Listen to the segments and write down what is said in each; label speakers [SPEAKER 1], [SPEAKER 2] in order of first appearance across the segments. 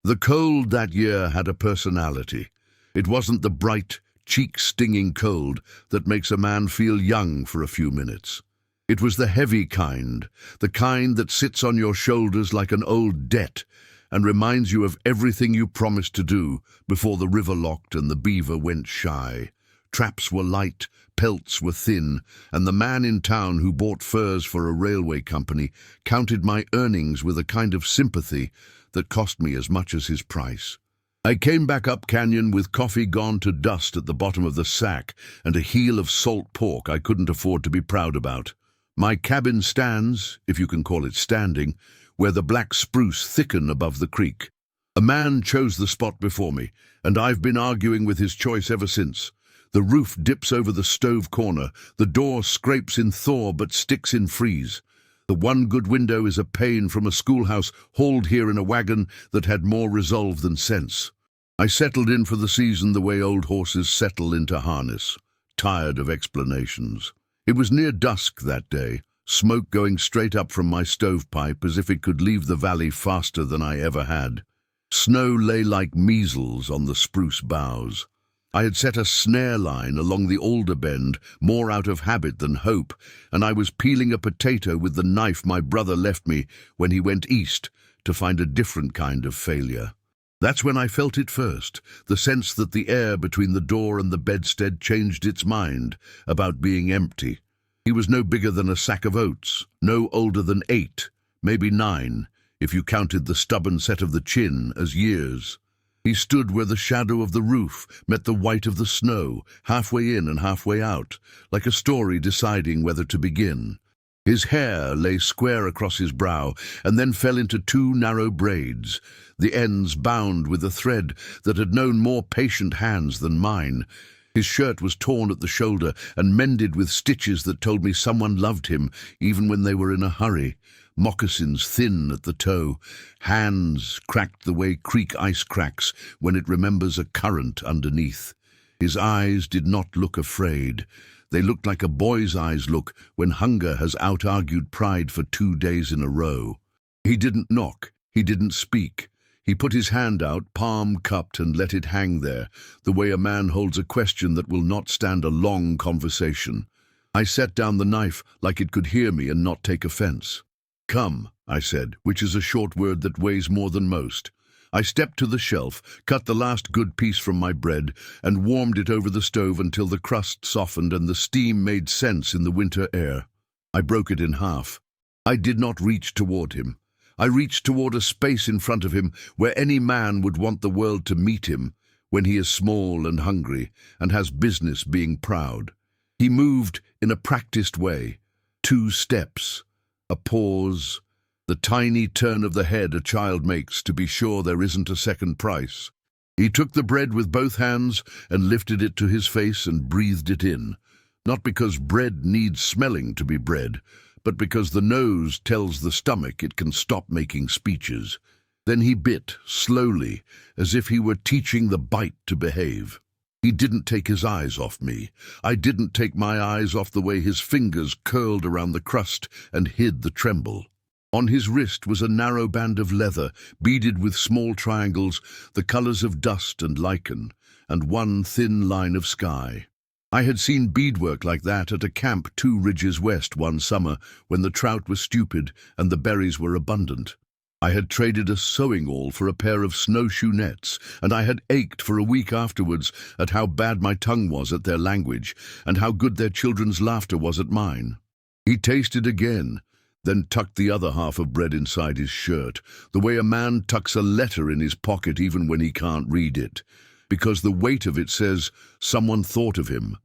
[SPEAKER 1] The cold that year had a personality. It wasn't the bright, cheek-stinging cold that makes a man feel young for a few minutes. It was the heavy kind, the kind that sits on your shoulders like an old debt and reminds you of everything you promised to do before the river locked and the beaver went shy. Traps were light, pelts were thin, and the man in town who bought furs for a railway company counted my earnings with a kind of sympathy that cost me as much as his price. I came back up canyon with coffee gone to dust at the bottom of the sack and a heel of salt pork I couldn't afford to be proud about. My cabin stands, if you can call it standing, where the black spruce thicken above the creek. A man chose the spot before me, and I've been arguing with his choice ever since. The roof dips over the stove corner, the door scrapes in thaw but sticks in freeze. The one good window is a pane from a schoolhouse hauled here in a wagon that had more resolve than sense. I settled in for the season the way old horses settle into harness, tired of explanations. It was near dusk that day, smoke going straight up from my stovepipe as if it could leave the valley faster than I ever had. Snow lay like measles on the spruce boughs. I had set a snare line along the alder bend, more out of habit than hope, and I was peeling a potato with the knife my brother left me when he went east to find a different kind of failure. That's when I felt it first, the sense that the air between the door and the bedstead changed its mind about being empty. He was no bigger than a sack of oats, no older than 8, maybe 9, if you counted the stubborn set of the chin as years. He stood where the shadow of the roof met the white of the snow, halfway in and halfway out, like a story deciding whether to begin. His hair lay square across his brow and then fell into 2 narrow braids, the ends bound with a thread that had known more patient hands than mine. His shirt was torn at the shoulder and mended with stitches that told me someone loved him, even when they were in a hurry. Moccasins thin at the toe, hands cracked the way creek ice cracks when it remembers a current underneath. His eyes did not look afraid. They looked like a boy's eyes look when hunger has out-argued pride for 2 days in a row. He didn't knock. He didn't speak. He put his hand out, palm cupped, and let it hang there, the way a man holds a question that will not stand a long conversation. I set down the knife like it could hear me and not take offense. "Come," I said, which is a short word that weighs more than most. I stepped to the shelf, cut the last good piece from my bread, and warmed it over the stove until the crust softened and the steam made sense in the winter air. I broke it in half. I did not reach toward him. I reached toward a space in front of him where any man would want the world to meet him when he is small and hungry and has business being proud. He moved in a practiced way. 2 steps, a pause, the tiny turn of the head a child makes to be sure there isn't a second price. He took the bread with both hands and lifted it to his face and breathed it in, not because bread needs smelling to be bread, but because the nose tells the stomach it can stop making speeches. Then he bit, slowly, as if he were teaching the bite to behave. He didn't take his eyes off me. I didn't take my eyes off the way his fingers curled around the crust and hid the tremble. On his wrist was a narrow band of leather, beaded with small triangles, the colors of dust and lichen, and one thin line of sky. I had seen beadwork like that at a camp 2 ridges west one summer when the trout were stupid and the berries were abundant. I had traded a sewing awl for a pair of snowshoe nets, and I had ached for a week afterwards at how bad my tongue was at their language and how good their children's laughter was at mine. He tasted again, then tucked the other half of bread inside his shirt, the way a man tucks a letter in his pocket even when he can't read it, because the weight of it says someone thought of him.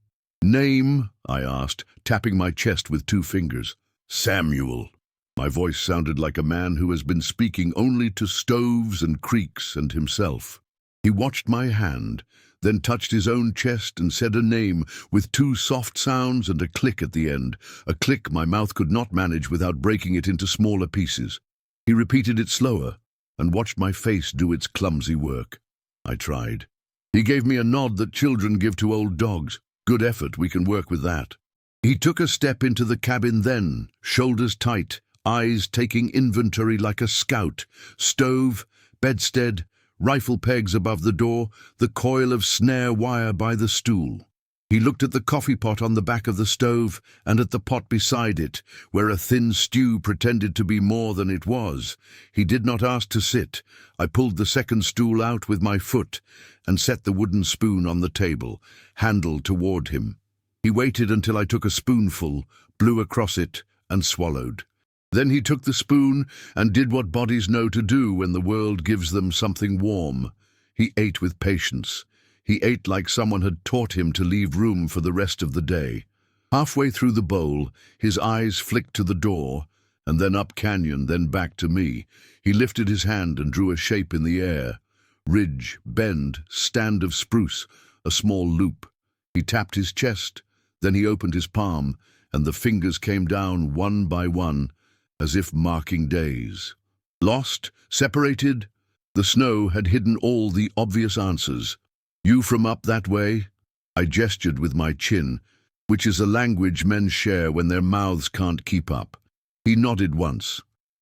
[SPEAKER 1] "Name?" I asked, tapping my chest with 2 fingers. "Samuel." My voice sounded like a man who has been speaking only to stoves and creeks and himself. He watched my hand, then touched his own chest and said a name with 2 soft sounds and a click at the end, a click my mouth could not manage without breaking it into smaller pieces. He repeated it slower and watched my face do its clumsy work. I tried. He gave me a nod that children give to old dogs. "Good effort, we can work with that." He took a step into the cabin then, shoulders tight, eyes taking inventory like a scout. Stove, bedstead, rifle pegs above the door, the coil of snare wire by the stool. He looked at the coffee pot on the back of the stove and at the pot beside it, where a thin stew pretended to be more than it was. He did not ask to sit. I pulled the second stool out with my foot and set the wooden spoon on the table, handle toward him. He waited until I took a spoonful, blew across it, and swallowed. Then he took the spoon and did what bodies know to do when the world gives them something warm. He ate with patience. He ate like someone had taught him to leave room for the rest of the day. Halfway through the bowl, his eyes flicked to the door, and then up canyon, then back to me. He lifted his hand and drew a shape in the air. Ridge, bend, stand of spruce, a small loop. He tapped his chest, then he opened his palm, and the fingers came down one by one, as if marking days. Lost? Separated? The snow had hidden all the obvious answers. You from up that way? I gestured with my chin, which is a language men share when their mouths can't keep up. He nodded once.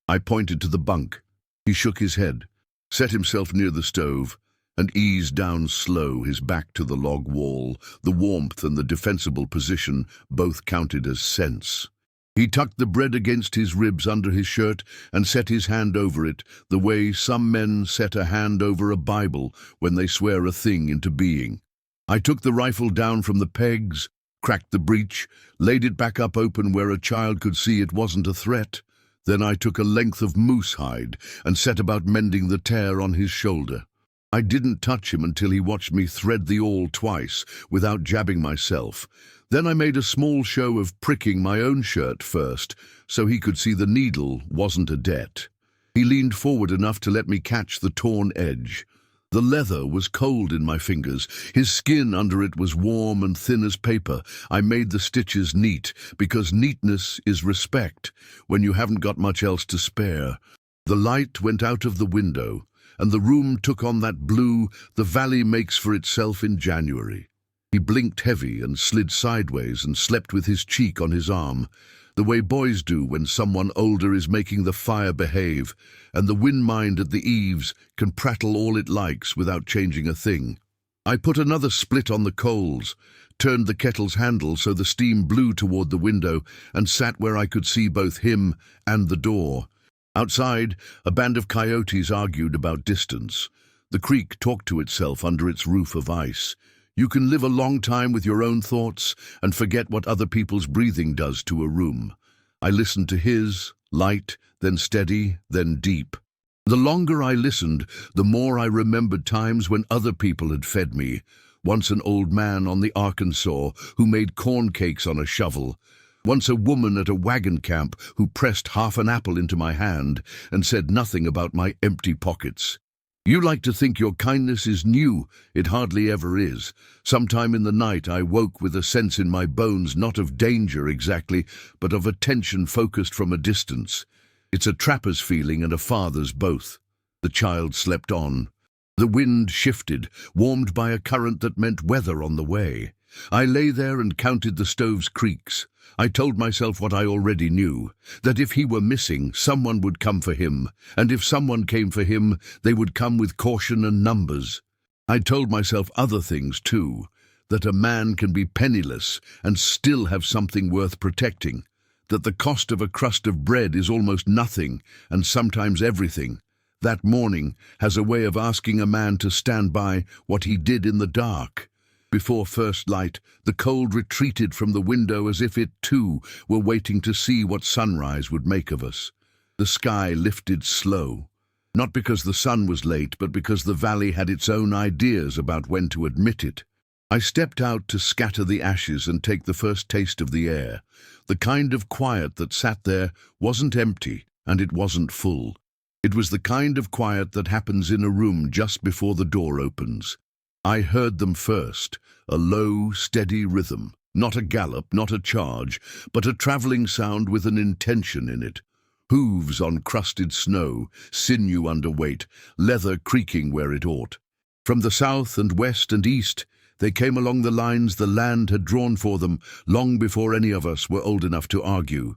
[SPEAKER 1] I pointed to the bunk. He shook his head, set himself near the stove, and eased down slow, his back to the log wall. The warmth and the defensible position both counted as sense. He tucked the bread against his ribs under his shirt and set his hand over it, the way some men set a hand over a Bible when they swear a thing into being. I took the rifle down from the pegs, cracked the breech, laid it back up open where a child could see it wasn't a threat. Then I took a length of moose hide and set about mending the tear on his shoulder. I didn't touch him until he watched me thread the awl twice without jabbing myself. Then I made a small show of pricking my own shirt first, so he could see the needle wasn't a debt. He leaned forward enough to let me catch the torn edge. The leather was cold in my fingers. His skin under it was warm and thin as paper. I made the stitches neat, because neatness is respect when you haven't got much else to spare. The light went out of the window, and the room took on that blue the valley makes for itself in January. He blinked heavy and slid sideways and slept with his cheek on his arm, the way boys do when someone older is making the fire behave, and the wind mind at the eaves can prattle all it likes without changing a thing. I put another split on the coals, turned the kettle's handle so the steam blew toward the window, and sat where I could see both him and the door. Outside, a band of coyotes argued about distance. The creek talked to itself under its roof of ice. You can live a long time with your own thoughts and forget what other people's breathing does to a room. I listened to his, light, then steady, then deep. The longer I listened, the more I remembered times when other people had fed me. Once an old man on the Arkansas who made corn cakes on a shovel. Once a woman at a wagon camp who pressed half an apple into my hand and said nothing about my empty pockets. You like to think your kindness is new. It hardly ever is. Sometime in the night I woke with a sense in my bones, not of danger exactly, but of a tension focused from a distance. It's a trapper's feeling and a father's both. The child slept on. The wind shifted, warmed by a current that meant weather on the way. I lay there and counted the stove's creaks. I told myself what I already knew, that if he were missing, someone would come for him, and if someone came for him, they would come with caution and numbers. I told myself other things too, that a man can be penniless and still have something worth protecting, that the cost of a crust of bread is almost nothing and sometimes everything. That morning has a way of asking a man to stand by what he did in the dark. Before first light, the cold retreated from the window as if it, too, were waiting to see what sunrise would make of us. The sky lifted slow, not because the sun was late, but because the valley had its own ideas about when to admit it. I stepped out to scatter the ashes and take the first taste of the air. The kind of quiet that sat there wasn't empty, and it wasn't full. It was the kind of quiet that happens in a room just before the door opens. I heard them first, a low, steady rhythm, not a gallop, not a charge, but a traveling sound with an intention in it. Hooves on crusted snow, sinew under weight, leather creaking where it ought. From the south and west and east, they came along the lines the land had drawn for them long before any of us were old enough to argue.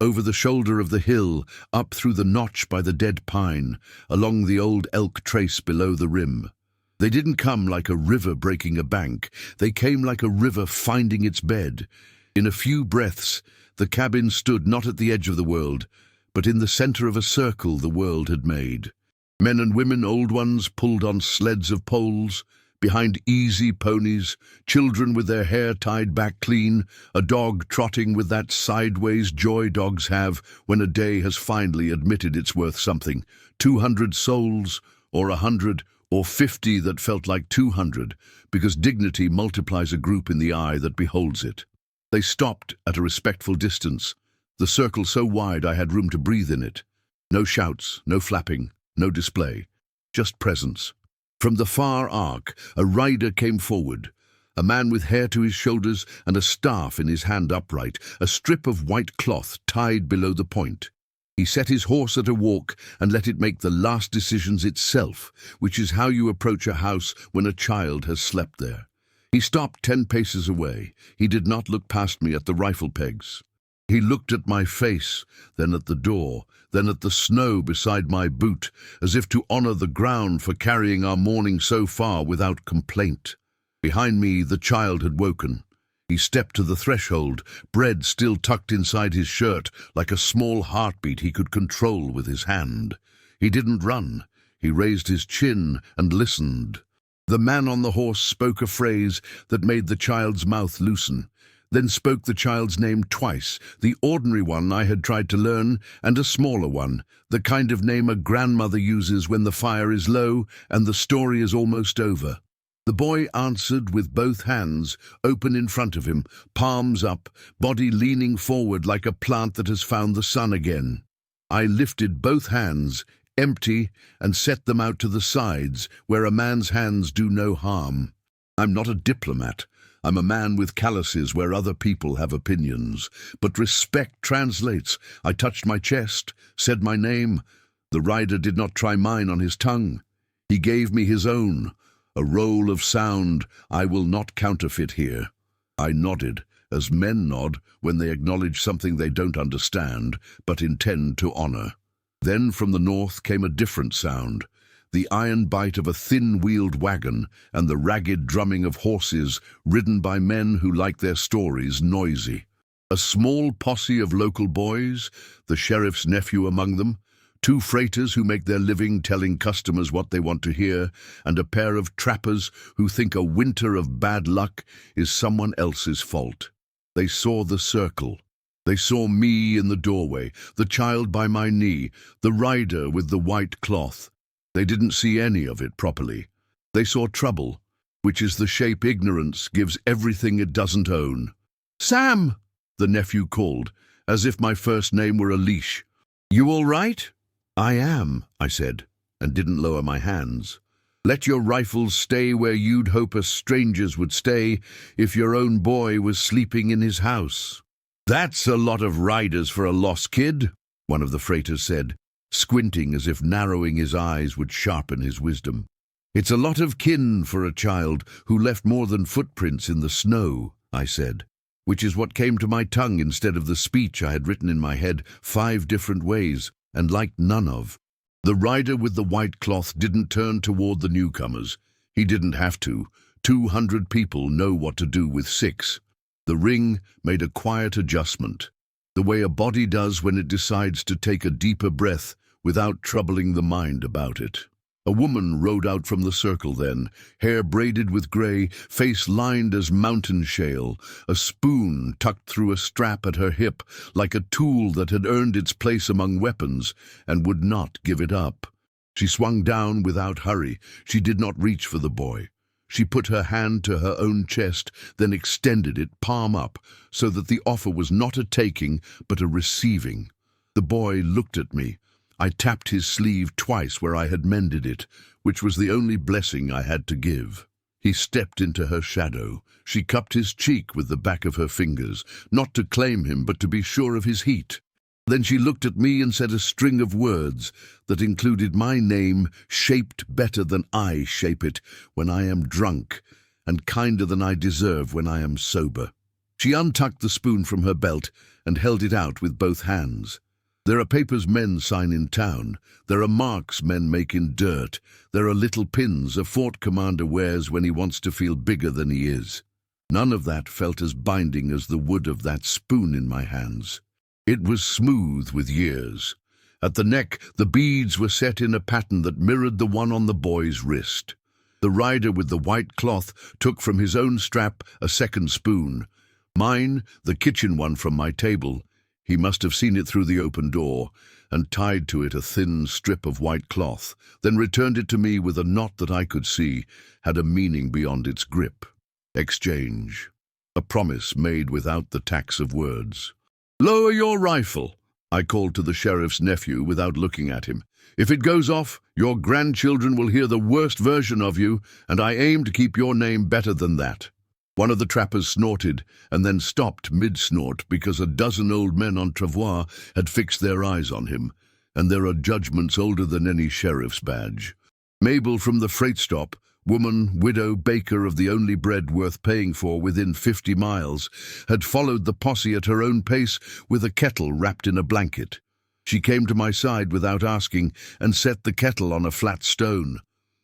[SPEAKER 1] over the shoulder of the hill, up through the notch by the dead pine, along the old elk trace below the rim. They didn't come like a river breaking a bank. They came like a river finding its bed. In a few breaths, the cabin stood not at the edge of the world, but in the center of a circle the world had made. Men and women, old ones, pulled on sleds of poles, behind easy ponies, children with their hair tied back clean, a dog trotting with that sideways joy dogs have when a day has finally admitted it's worth something. 200 souls, or 100, or 50 that felt like 200, because dignity multiplies a group in the eye that beholds it. They stopped at a respectful distance, the circle so wide I had room to breathe in it. No shouts, no flapping, no display, just presence. From the far arc, a rider came forward, a man with hair to his shoulders and a staff in his hand upright, a strip of white cloth tied below the point. He set his horse at a walk and let it make the last decisions itself, which is how you approach a house when a child has slept there. He stopped 10 paces away. He did not look past me at the rifle pegs. He looked at my face, then at the door, then at the snow beside my boot, as if to honor the ground for carrying our morning so far without complaint. Behind me, the child had woken. He stepped to the threshold, bread still tucked inside his shirt, like a small heartbeat he could control with his hand. He didn't run. He raised his chin and listened. The man on the horse spoke a phrase that made the child's mouth loosen, then spoke the child's name twice, the ordinary one I had tried to learn, and a smaller one, the kind of name a grandmother uses when the fire is low and the story is almost over. The boy answered with both hands open in front of him, palms up, body leaning forward like a plant that has found the sun again. I lifted both hands, empty, and set them out to the sides, where a man's hands do no harm. I'm not a diplomat. I'm a man with calluses where other people have opinions. But respect translates. I touched my chest, said my name. The rider did not try mine on his tongue. He gave me his own, a roll of sound I will not counterfeit here. I nodded, as men nod when they acknowledge something they don't understand, but intend to honor. Then from the north came a different sound, the iron bite of a thin-wheeled wagon and the ragged drumming of horses ridden by men who like their stories noisy. A small posse of local boys, the sheriff's nephew among them, 2 freighters who make their living telling customers what they want to hear, and a pair of trappers who think a winter of bad luck is someone else's fault. They saw the circle. They saw me in the doorway, the child by my knee, the rider with the white cloth. They didn't see any of it properly. They saw trouble, which is the shape ignorance gives everything it doesn't own. "Sam!" the nephew called, as if my first name were a leash. "You all right?" "I am," I said, and didn't lower my hands. "Let your rifles stay where you'd hope a stranger's would stay if your own boy was sleeping in his house." "That's a lot of riders for a lost kid," one of the freighters said, squinting as if narrowing his eyes would sharpen his wisdom. "It's a lot of kin for a child who left more than footprints in the snow," I said, which is what came to my tongue instead of the speech I had written in my head 5 different ways and liked none of. The rider with the white cloth didn't turn toward the newcomers. He didn't have to. 200 people know what to do with 6. The ring made a quiet adjustment, the way a body does when it decides to take a deeper breath without troubling the mind about it. A woman rode out from the circle then, hair braided with gray, face lined as mountain shale, a spoon tucked through a strap at her hip, like a tool that had earned its place among weapons and would not give it up. She swung down without hurry. She did not reach for the boy. She put her hand to her own chest, then extended it, palm up, so that the offer was not a taking, but a receiving. The boy looked at me. I tapped his sleeve twice where I had mended it, which was the only blessing I had to give. He stepped into her shadow. She cupped his cheek with the back of her fingers, not to claim him, but to be sure of his heat. Then she looked at me and said a string of words that included my name shaped better than I shape it when I am drunk, and kinder than I deserve when I am sober. She untucked the spoon from her belt and held it out with both hands. There are papers men sign in town. There are marks men make in dirt. There are little pins a fort commander wears when he wants to feel bigger than he is. None of that felt as binding as the wood of that spoon in my hands. It was smooth with years. At the neck, the beads were set in a pattern that mirrored the one on the boy's wrist. The rider with the white cloth took from his own strap a second spoon. Mine, the kitchen one from my table. He must have seen it through the open door and tied to it a thin strip of white cloth, then returned it to me with a knot that I could see had a meaning beyond its grip. Exchange. A promise made without the tax of words. "Lower your rifle," I called to the sheriff's nephew without looking at him. "If it goes off, your grandchildren will hear the worst version of you, and I aim to keep your name better than that." One of the trappers snorted and then stopped mid-snort because a dozen old men on travois had fixed their eyes on him, and there are judgments older than any sheriff's badge. Mabel from the freight stop, woman, widow, baker of the only bread worth paying for within 50 miles, had followed the posse at her own pace with a kettle wrapped in a blanket. She came to my side without asking and set the kettle on a flat stone.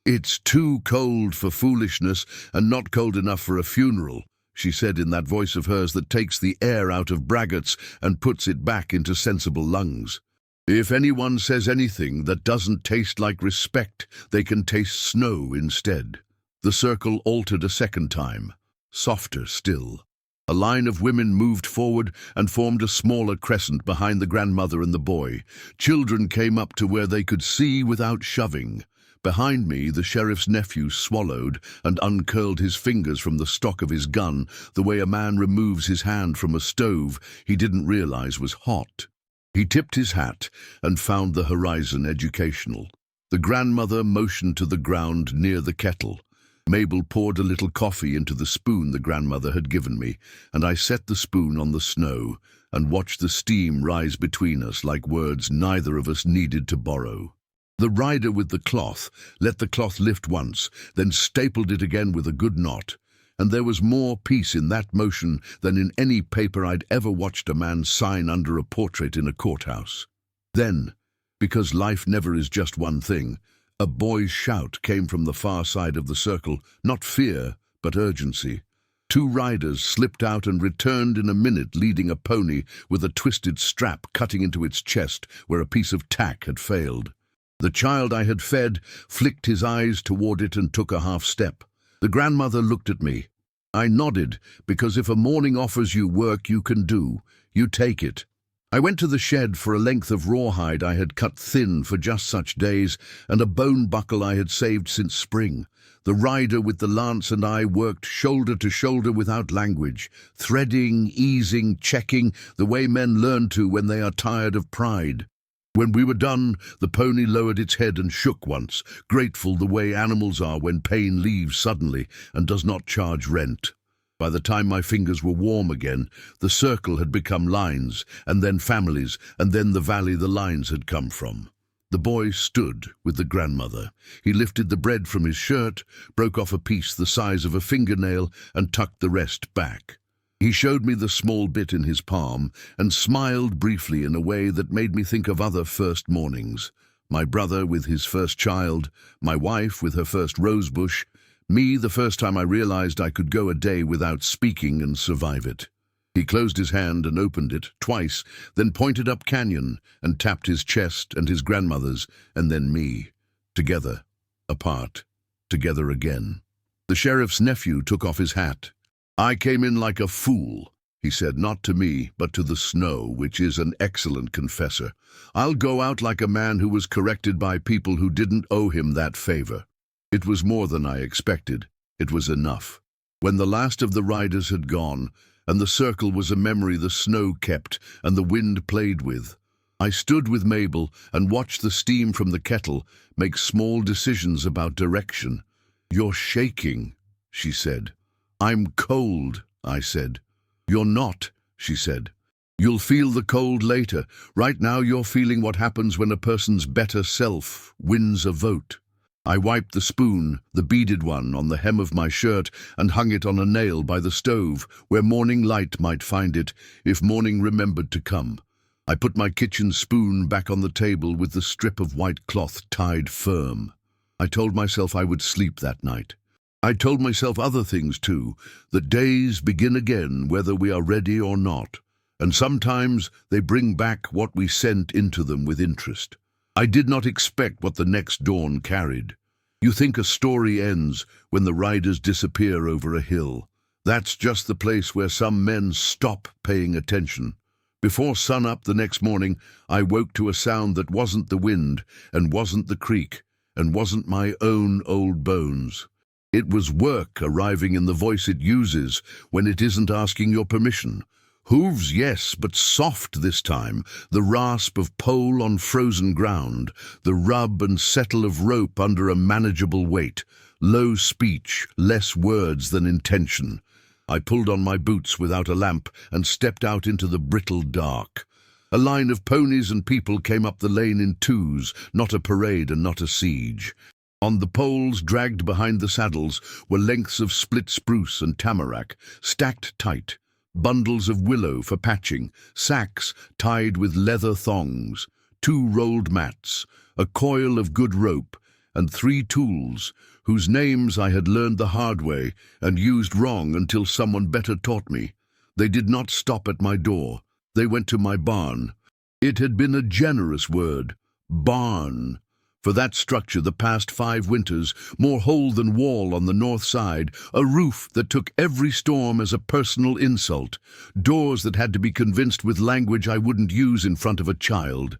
[SPEAKER 1] "It's too cold for foolishness and not cold enough for a funeral," she said in that voice of hers that takes the air out of braggarts and puts it back into sensible lungs. "If anyone says anything that doesn't taste like respect, they can taste snow instead." The circle altered a second time, softer still. A line of women moved forward and formed a smaller crescent behind the grandmother and the boy. Children came up to where they could see without shoving. Behind me, the sheriff's nephew swallowed and uncurled his fingers from the stock of his gun, the way a man removes his hand from a stove he didn't realize was hot. He tipped his hat and found the horizon educational. The grandmother motioned to the ground near the kettle. Mabel poured a little coffee into the spoon the grandmother had given me, and I set the spoon on the snow and watched the steam rise between us like words neither of us needed to borrow. The rider with the cloth let the cloth lift once, then stapled it again with a good knot, and there was more peace in that motion than in any paper I'd ever watched a man sign under a portrait in a courthouse. Then, because life never is just one thing, a boy's shout came from the far side of the circle, not fear, but urgency. Two riders slipped out and returned in a minute leading a pony with a twisted strap cutting into its chest where a piece of tack had failed. The child I had fed flicked his eyes toward it and took a half step. The grandmother looked at me. I nodded, because if a morning offers you work you can do, you take it. I went to the shed for a length of rawhide I had cut thin for just such days and a bone buckle I had saved since spring. The rider with the lance and I worked shoulder to shoulder without language, threading, easing, checking, the way men learn to when they are tired of pride. When we were done, the pony lowered its head and shook once, grateful the way animals are when pain leaves suddenly and does not charge rent. By the time my fingers were warm again, the circle had become lines, and then families, and then the valley the lines had come from. The boy stood with the grandmother. He lifted the bread from his shirt, broke off a piece the size of a fingernail, and tucked the rest back. He showed me the small bit in his palm and smiled briefly in a way that made me think of other first mornings. My brother with his first child, my wife with her first rosebush, me the first time I realized I could go a day without speaking and survive it. He closed his hand and opened it twice, then pointed up canyon and tapped his chest and his grandmother's, and then me. Together, apart, together again. The sheriff's nephew took off his hat. "I came in like a fool," he said, not to me, but to the snow, which is an excellent confessor. "I'll go out like a man who was corrected by people who didn't owe him that favor." It was more than I expected. It was enough. When the last of the riders had gone, and the circle was a memory the snow kept and the wind played with, I stood with Mabel and watched the steam from the kettle make small decisions about direction. "You're shaking," she said. "I'm cold," I said. "You're not," she said. "You'll feel the cold later. Right now you're feeling what happens when a person's better self wins a vote." I wiped the spoon, the beaded one, on the hem of my shirt and hung it on a nail by the stove, where morning light might find it, if morning remembered to come. I put my kitchen spoon back on the table with the strip of white cloth tied firm. I told myself I would sleep that night. I told myself other things too, that days begin again whether we are ready or not, and sometimes they bring back what we sent into them with interest. I did not expect what the next dawn carried. You think a story ends when the riders disappear over a hill. That's just the place where some men stop paying attention. Before sunup the next morning, I woke to a sound that wasn't the wind, and wasn't the creek, and wasn't my own old bones. It was work arriving in the voice it uses when it isn't asking your permission. Hooves, yes, but soft this time, the rasp of pole on frozen ground, the rub and settle of rope under a manageable weight, low speech, less words than intention. I pulled on my boots without a lamp and stepped out into the brittle dark. A line of ponies and people came up the lane in twos, not a parade and not a siege. On the poles dragged behind the saddles were lengths of split spruce and tamarack, stacked tight. Bundles of willow for patching, sacks tied with leather thongs, 2 rolled mats, a coil of good rope, and 3 tools, whose names I had learned the hard way and used wrong until someone better taught me. They did not stop at my door. They went to my barn. It had been a generous word, barn. For that structure the past 5 winters, more hole than wall on the north side, a roof that took every storm as a personal insult, doors that had to be convinced with language I wouldn't use in front of a child.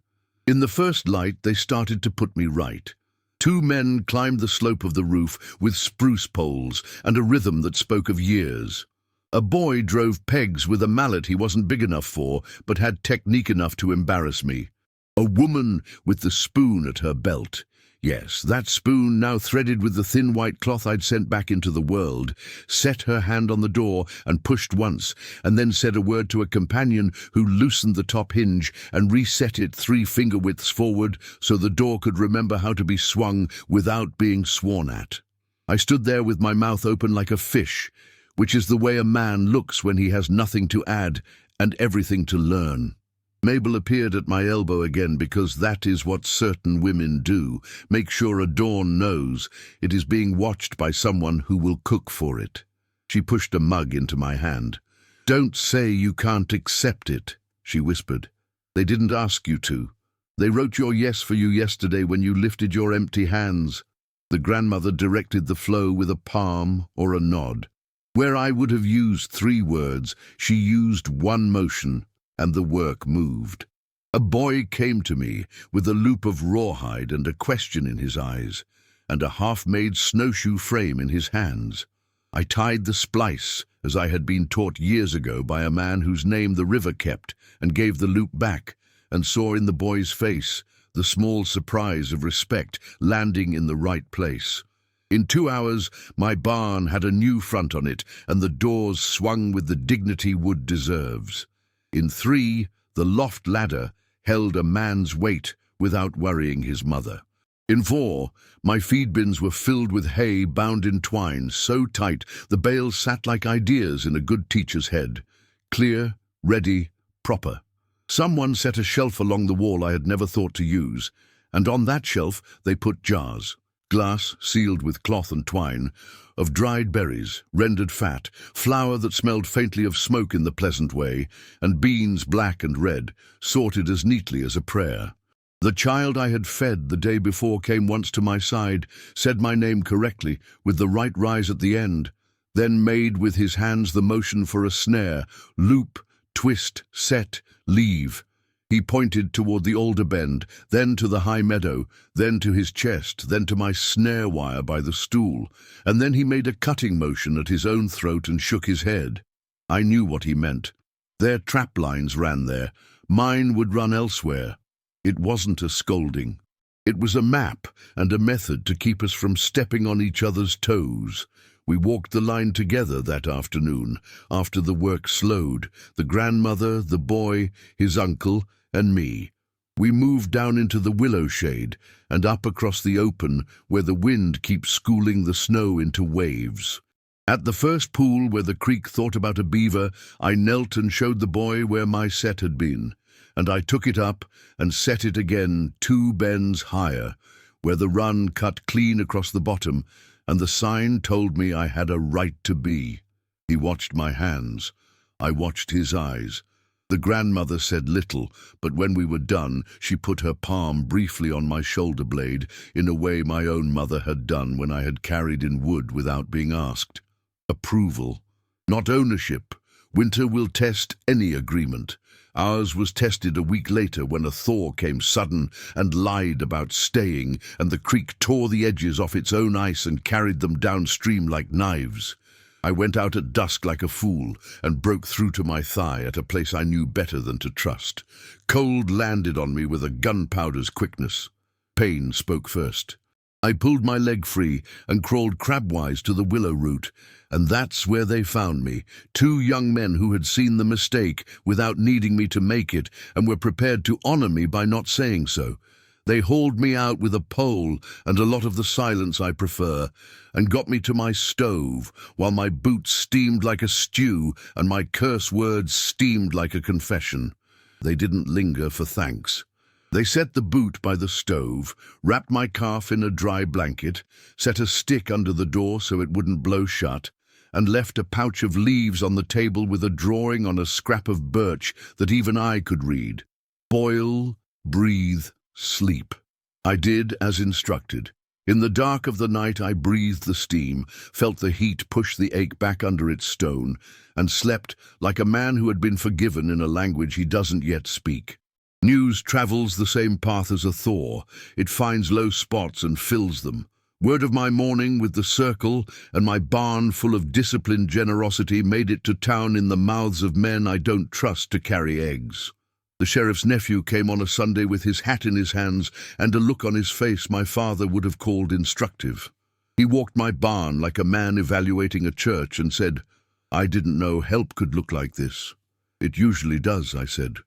[SPEAKER 1] In the first light they started to put me right. 2 men climbed the slope of the roof with spruce poles and a rhythm that spoke of years. A boy drove pegs with a mallet he wasn't big enough for, but had technique enough to embarrass me. A woman with the spoon at her belt. Yes, that spoon, now threaded with the thin white cloth I'd sent back into the world, set her hand on the door and pushed once, and then said a word to a companion who loosened the top hinge and reset it 3 finger widths forward so the door could remember how to be swung without being sworn at. I stood there with my mouth open like a fish, which is the way a man looks when he has nothing to add and everything to learn. Mabel appeared at my elbow again because that is what certain women do, make sure a dawn knows it is being watched by someone who will cook for it. She pushed a mug into my hand. "Don't say you can't accept it," she whispered. "They didn't ask you to. They wrote your yes for you yesterday when you lifted your empty hands." The grandmother directed the flow with a palm or a nod. Where I would have used 3 words, she used 1 motion. And the work moved. A boy came to me with a loop of rawhide and a question in his eyes, and a half-made snowshoe frame in his hands. I tied the splice, as I had been taught years ago by a man whose name the river kept, and gave the loop back, and saw in the boy's face the small surprise of respect landing in the right place. In 2 hours, my barn had a new front on it, and the doors swung with the dignity wood deserves. In 3, the loft ladder held a man's weight without worrying his mother. In 4, my feed bins were filled with hay bound in twine so tight the bales sat like ideas in a good teacher's head. Clear, ready, proper. Someone set a shelf along the wall I had never thought to use, and on that shelf they put jars, glass sealed with cloth and twine, of dried berries, rendered fat, flour that smelled faintly of smoke in the pleasant way, and beans black and red, sorted as neatly as a prayer. The child I had fed the day before came once to my side, said my name correctly, with the right rise at the end, then made with his hands the motion for a snare, loop, twist, set, leave. He pointed toward the alder bend, then to the high meadow, then to his chest, then to my snare wire by the stool, and then he made a cutting motion at his own throat and shook his head. I knew what he meant. Their trap lines ran there. Mine would run elsewhere. It wasn't a scolding. It was a map and a method to keep us from stepping on each other's toes. We walked the line together that afternoon, after the work slowed, the grandmother, the boy, his uncle, and me. We moved down into the willow shade and up across the open where the wind keeps schooling the snow into waves. At the first pool where the creek thought about a beaver, I knelt and showed the boy where my set had been, and I took it up and set it again 2 bends higher, where the run cut clean across the bottom, and the sign told me I had a right to be. He watched my hands. I watched his eyes. The grandmother said little, but when we were done, she put her palm briefly on my shoulder blade in a way my own mother had done when I had carried in wood without being asked. Approval, not ownership. Winter will test any agreement. Ours was tested a week later when a thaw came sudden and lied about staying, and the creek tore the edges off its own ice and carried them downstream like knives. I went out at dusk like a fool and broke through to my thigh at a place I knew better than to trust. Cold landed on me with a gunpowder's quickness. Pain spoke first. I pulled my leg free and crawled crabwise to the willow root, and that's where they found me, 2 young men who had seen the mistake without needing me to make it and were prepared to honor me by not saying so. They hauled me out with a pole and a lot of the silence I prefer, and got me to my stove, while my boots steamed like a stew and my curse words steamed like a confession. They didn't linger for thanks. They set the boot by the stove, wrapped my calf in a dry blanket, set a stick under the door so it wouldn't blow shut, and left a pouch of leaves on the table with a drawing on a scrap of birch that even I could read. Boil, breathe, sleep. I did as instructed. In the dark of the night I breathed the steam, felt the heat push the ache back under its stone, and slept like a man who had been forgiven in a language he doesn't yet speak. News travels the same path as a thaw. It finds low spots and fills them. Word of my morning with the circle and my barn full of disciplined generosity made it to town in the mouths of men I don't trust to carry eggs. The sheriff's nephew came on a Sunday with his hat in his hands and a look on his face my father would have called instructive. He walked my barn like a man evaluating a church and said, "I didn't know help could look like this." "It usually does," I said.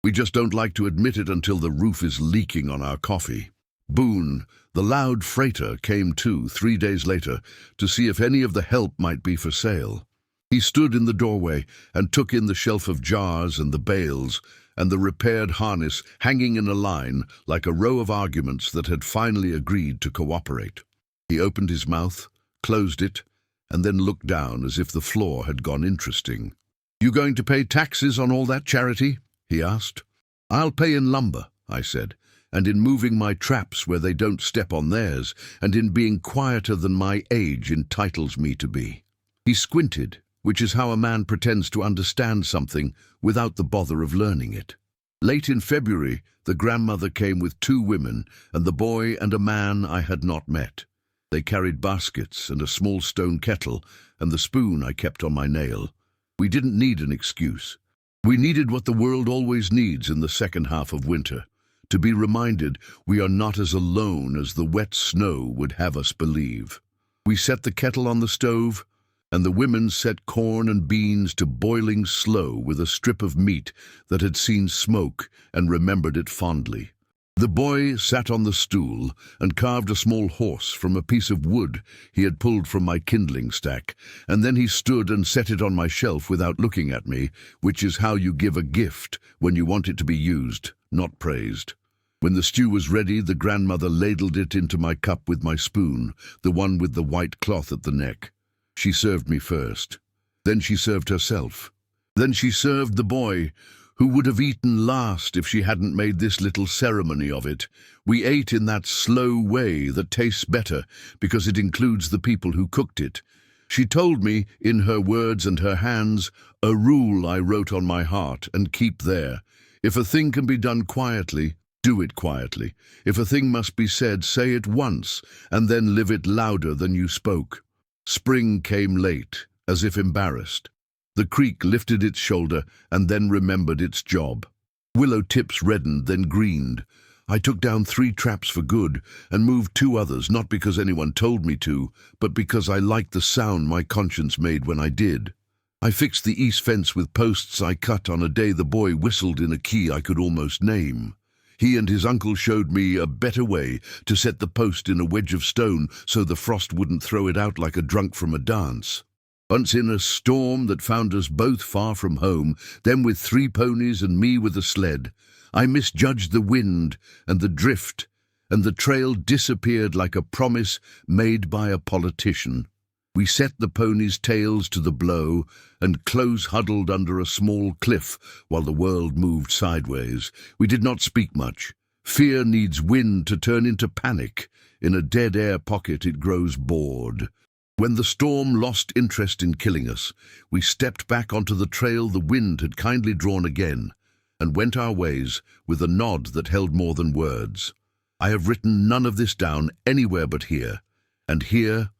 [SPEAKER 1] "We just don't like to admit it until the roof is leaking on our coffee." Boone, the loud freighter, came too 3 days later to see if any of the help might be for sale. He stood in the doorway and took in the shelf of jars and the bales and the repaired harness hanging in a line like a row of arguments that had finally agreed to cooperate. He opened his mouth, closed it, and then looked down as if the floor had gone interesting. "You going to pay taxes on all that charity?" he asked. "I'll pay in lumber," I said, "and in moving my traps where they don't step on theirs, and in being quieter than my age entitles me to be." He squinted, which is how a man pretends to understand something without the bother of learning it. Late in February, the grandmother came with 2 women and the boy and a man I had not met. They carried baskets and a small stone kettle and the spoon I kept on my nail. We didn't need an excuse. We needed what the world always needs in the second half of winter, to be reminded we are not as alone as the wet snow would have us believe. We set the kettle on the stove, and the women set corn and beans to boiling slow with a strip of meat that had seen smoke and remembered it fondly. The boy sat on the stool and carved a small horse from a piece of wood he had pulled from my kindling stack, and then he stood and set it on my shelf without looking at me, which is how you give a gift when you want it to be used, not praised. When the stew was ready, the grandmother ladled it into my cup with my spoon, the one with the white cloth at the neck. She served me first. Then she served herself. Then she served the boy, who would have eaten last if she hadn't made this little ceremony of it. We ate in that slow way that tastes better because it includes the people who cooked it. She told me, in her words and her hands, a rule I wrote on my heart and keep there. If a thing can be done quietly, do it quietly. If a thing must be said, say it once, and then live it louder than you spoke. Spring came late, as if embarrassed. The creek lifted its shoulder and then remembered its job. Willow tips reddened, then greened. I took down 3 traps for good and moved 2 others, not because anyone told me to, but because I liked the sound my conscience made when I did. I fixed the east fence with posts I cut on a day the boy whistled in a key I could almost name. He and his uncle showed me a better way to set the post in a wedge of stone so the frost wouldn't throw it out like a drunk from a dance. Once in a storm that found us both far from home, them with 3 ponies and me with a sled, I misjudged the wind and the drift, and the trail disappeared like a promise made by a politician. We set the ponies' tails to the blow and close huddled under a small cliff while the world moved sideways. We did not speak much. Fear needs wind to turn into panic. In a dead-air pocket it grows bored. When the storm lost interest in killing us, we stepped back onto the trail the wind had kindly drawn again, and went our ways with a nod that held more than words. I have written none of this down anywhere but here, and here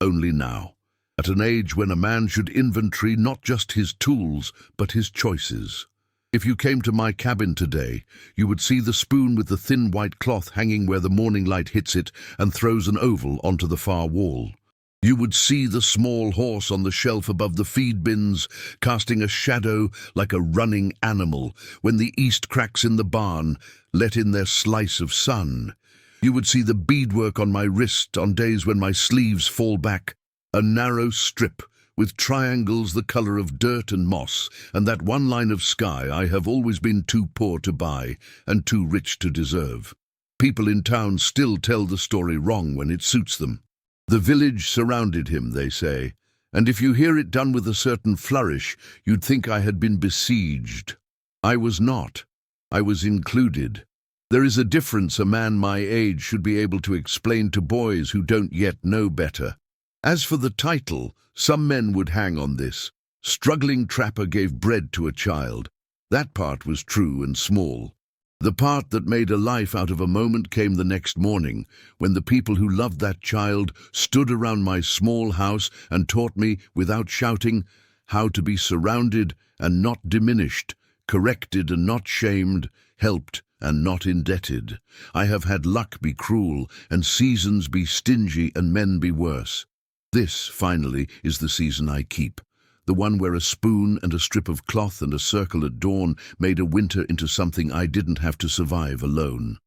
[SPEAKER 1] only now, at an age when a man should inventory not just his tools, but his choices. If you came to my cabin today, you would see the spoon with the thin white cloth hanging where the morning light hits it and throws an oval onto the far wall. You would see the small horse on the shelf above the feed bins, casting a shadow like a running animal when the east cracks in the barn let in their slice of sun. You would see the beadwork on my wrist on days when my sleeves fall back, a narrow strip with triangles the color of dirt and moss, and that one line of sky I have always been too poor to buy and too rich to deserve. People in town still tell the story wrong when it suits them. The village surrounded him, they say, and if you hear it done with a certain flourish, you'd think I had been besieged. I was not. I was included. There is a difference a man my age should be able to explain to boys who don't yet know better. As for the title, some men would hang on this. Struggling trapper gave bread to a child. That part was true and small. The part that made a life out of a moment came the next morning, when the people who loved that child stood around my small house and taught me, without shouting, how to be surrounded and not diminished, corrected and not shamed, helped and not indebted. I have had luck be cruel, and seasons be stingy, and men be worse. This, finally, is the season I keep. The one where a spoon and a strip of cloth and a circle at dawn made a winter into something I didn't have to survive alone.